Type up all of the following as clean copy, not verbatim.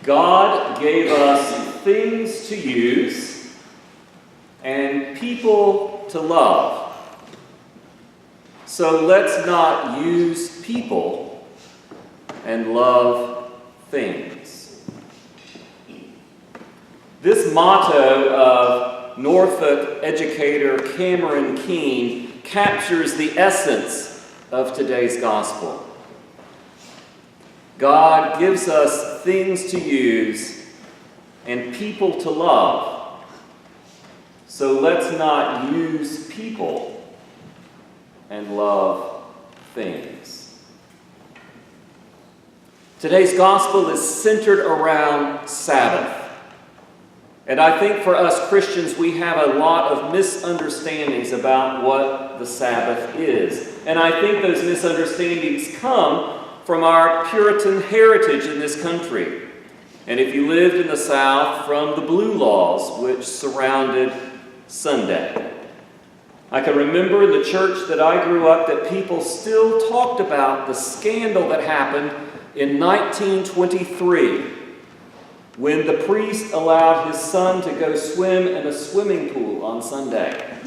God gave us things to use and people to love. So let's not use people and love things. This motto of Norfolk educator Cameron Keene captures the essence of today's gospel. God gives us things to use and people to love. So let's not use people and love things. Today's gospel is centered around Sabbath. And I think for us Christians, we have a lot of misunderstandings about what the Sabbath is. And I think those misunderstandings come from our Puritan heritage in this country. And if you lived in the South, from the blue laws which surrounded Sunday. I can remember in the church that I grew up that people still talked about the scandal that happened in 1923 when the priest allowed his son to go swim in a swimming pool on Sunday.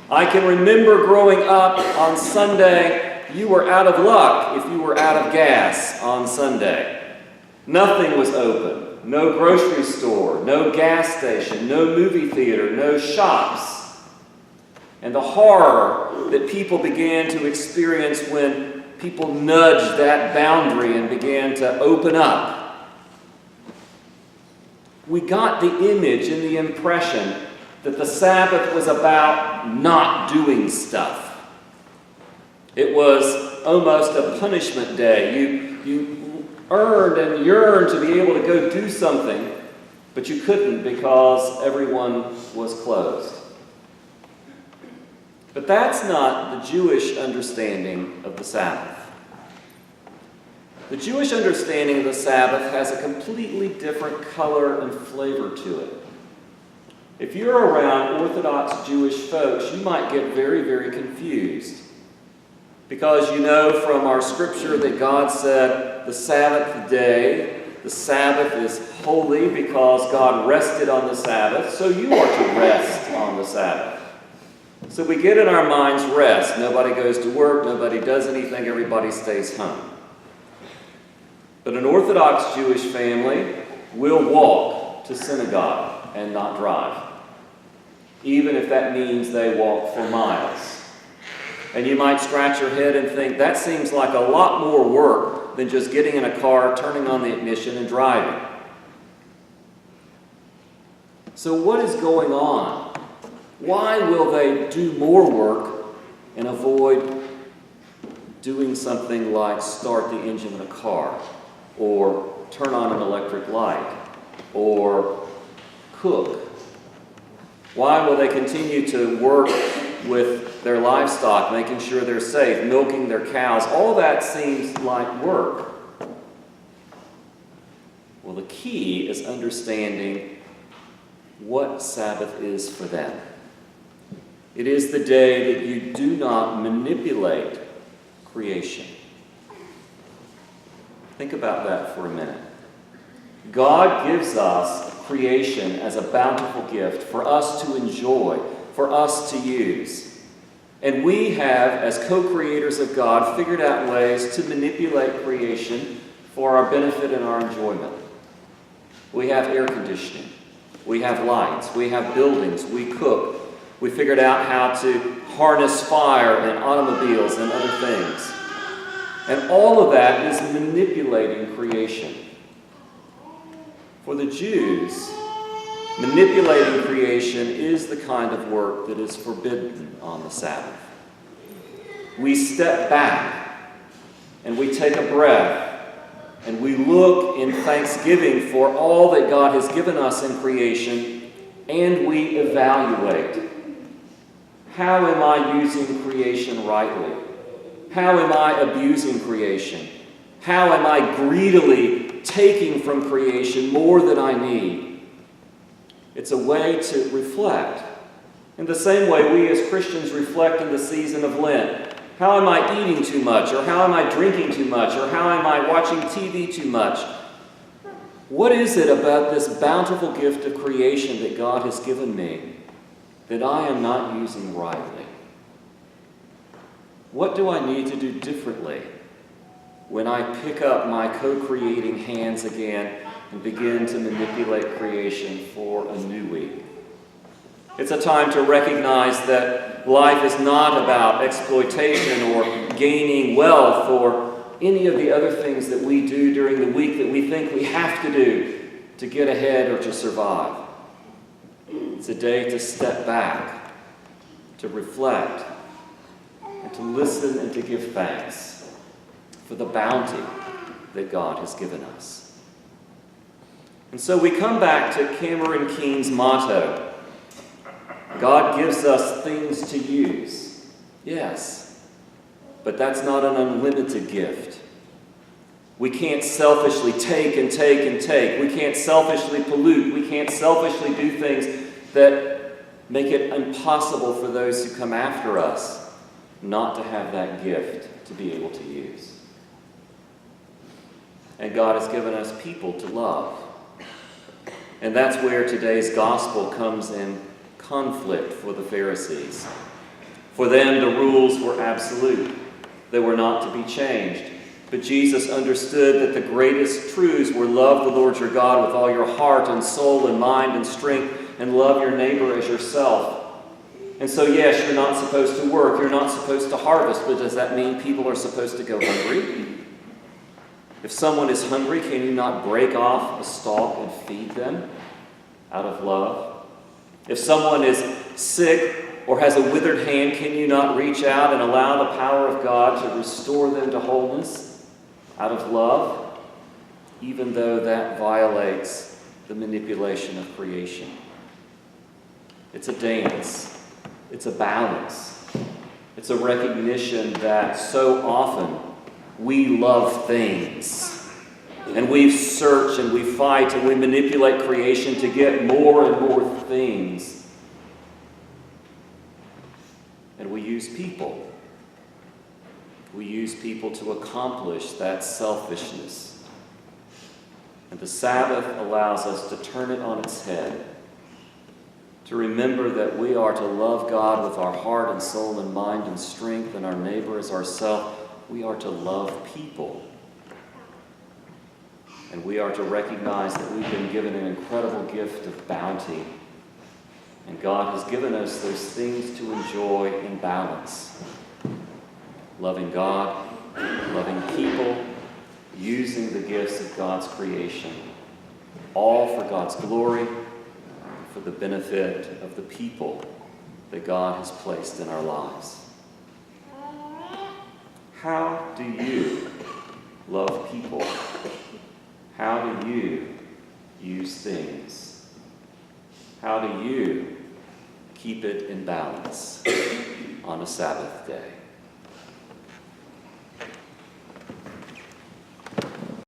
I can remember growing up on Sunday, you were out of luck if you were out of gas on Sunday. Nothing was open. No grocery store, no gas station, no movie theater, no shops. And the horror that people began to experience when people nudged that boundary and began to open up. We got the image and the impression that the Sabbath was about not doing stuff. It was almost a punishment day. You earned and yearned to be able to go do something, but you couldn't because everyone was closed. But that's not the Jewish understanding of the Sabbath. The Jewish understanding of the Sabbath has a completely different color and flavor to it. If you're around Orthodox Jewish folks, you might get very, very confused. Because you know from our scripture that God said the Sabbath day, the Sabbath is holy because God rested on the Sabbath, so you are to rest on the Sabbath. So we get in our minds rest. Nobody goes to work, nobody does anything, everybody stays home. But an Orthodox Jewish family will walk to synagogue and not drive, even if that means they walk for miles. And you might scratch your head and think, that seems like a lot more work than just getting in a car, turning on the ignition, and driving. So what is going on? Why will they do more work and avoid doing something like start the engine in a car, or turn on an electric light, or cook? Why will they continue to work with their livestock, making sure they're safe, milking their cows? All that seems like work. Well, the key is understanding what Sabbath is for them. It is the day that you do not manipulate creation. Think about that for a minute. God gives us creation as a bountiful gift for us to enjoy, for us to use. And we have, as co-creators of God, figured out ways to manipulate creation for our benefit and our enjoyment. We have air conditioning. We have lights. We have buildings. We cook. We figured out how to harness fire and automobiles and other things. And all of that is manipulating creation. For the Jews, manipulating creation is the kind of work that is forbidden on the Sabbath. We step back and we take a breath and we look in thanksgiving for all that God has given us in creation, and we evaluate. How am I using creation rightly? How am I abusing creation? How am I greedily taking from creation more than I need? It's a way to reflect. In the same way, we as Christians reflect in the season of Lent. How am I eating too much? Or how am I drinking too much? Or how am I watching TV too much? What is it about this bountiful gift of creation that God has given me that I am not using rightly? What do I need to do differently when I pick up my co-creating hands again and begin to manipulate creation for a new week? It's a time to recognize that life is not about exploitation or gaining wealth or any of the other things that we do during the week that we think we have to do to get ahead or to survive. It's a day to step back, to reflect, and to listen and to give thanks for the bounty that God has given us. And so we come back to Cameron Keen's motto, God gives us things to use. Yes, but that's not an unlimited gift. We can't selfishly take and take and take. We can't selfishly pollute. We can't selfishly do things that make it impossible for those who come after us not to have that gift to be able to use. And God has given us people to love. And that's where today's gospel comes in conflict for the Pharisees. For them, the rules were absolute. They were not to be changed. But Jesus understood that the greatest truths were love the Lord your God with all your heart and soul and mind and strength, and love your neighbor as yourself. And so, yes, you're not supposed to work. You're not supposed to harvest. But does that mean people are supposed to go hungry? If someone is hungry, can you not break off a stalk and feed them out of love? If someone is sick or has a withered hand, can you not reach out and allow the power of God to restore them to wholeness out of love, even though that violates the manipulation of creation? It's a dance. It's a balance. It's a recognition that so often we love things. And we search and we fight and we manipulate creation to get more and more things. And we use people. We use people to accomplish that selfishness. And the Sabbath allows us to turn it on its head, to remember that we are to love God with our heart and soul and mind and strength, and our neighbor as ourselves. We are to love people. And we are to recognize that we've been given an incredible gift of bounty. And God has given us those things to enjoy in balance. Loving God, loving people, using the gifts of God's creation, all for God's glory, for the benefit of the people that God has placed in our lives. How do you love people? How do you use things? How do you keep it in balance on a Sabbath day?